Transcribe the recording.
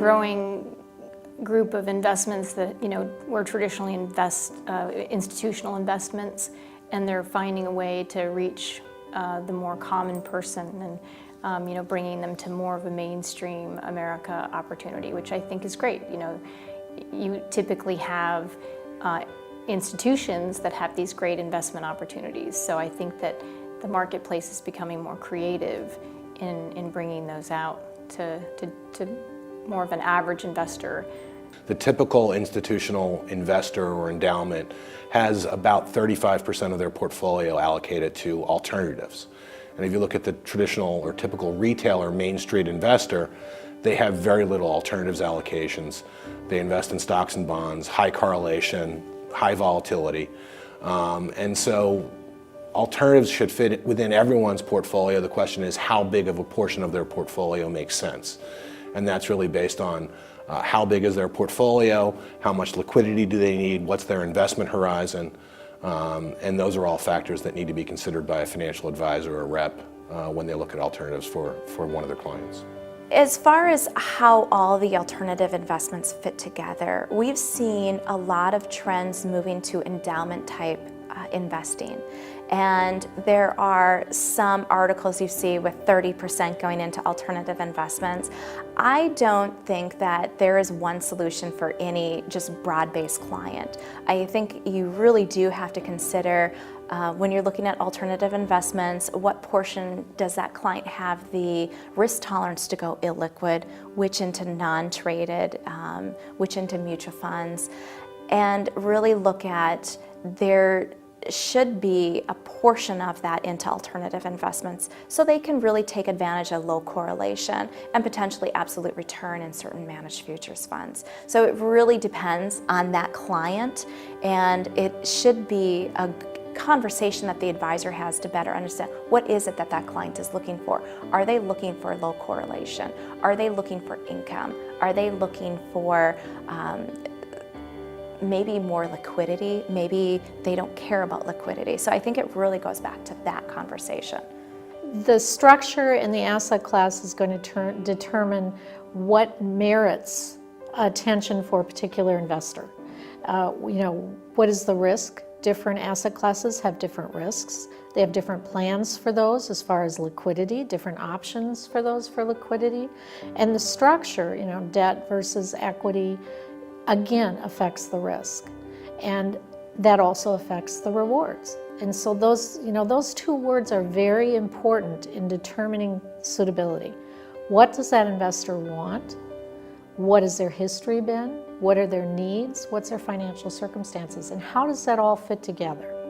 growing group of investments that, were traditionally institutional investments, and they're finding a way to reach the more common person and, bringing them to more of a mainstream America opportunity, which I think is great. You typically have institutions that have these great investment opportunities. So I think that the marketplace is becoming more creative in bringing those out to more of an average investor. The typical institutional investor or endowment has about 35% of their portfolio allocated to alternatives. And if you look at the traditional or typical retail or Main Street investor, they have very little alternatives allocations. They invest in stocks and bonds, high correlation, high volatility. And so alternatives should fit within everyone's portfolio. The question is how big of a portion of their portfolio makes sense. And that's really based on how big is their portfolio, how much liquidity do they need, what's their investment horizon, and those are all factors that need to be considered by a financial advisor or rep when they look at alternatives for one of their clients. As far as how all the alternative investments fit together, we've seen a lot of trends moving to endowment type investing. And there are some articles you see with 30% going into alternative investments. I don't think that there is one solution for any just broad-based client. I think you really do have to consider when you're looking at alternative investments, what portion does that client have the risk tolerance to go illiquid, which into non-traded, which into mutual funds, and really look at there should be a portion of that into alternative investments so they can really take advantage of low correlation and potentially absolute return in certain managed futures funds. So it really depends on that client, and it should be a conversation that the advisor has to better understand what is it that that client is looking for. Are they looking for low correlation? Are they looking for income? Are they looking for maybe more liquidity? Maybe they don't care about liquidity. So I think it really goes back to that conversation. The structure in the asset class is going to determine what merits attention for a particular investor. What is the risk? Different asset classes have different risks. They have different plans for those as far as liquidity, different options for those for liquidity. And the structure, debt versus equity, again affects the risk, and that also affects the rewards. And so those two words are very important in determining suitability. What does that investor want? What has their history been? What are their needs? What's their financial circumstances? And how does that all fit together?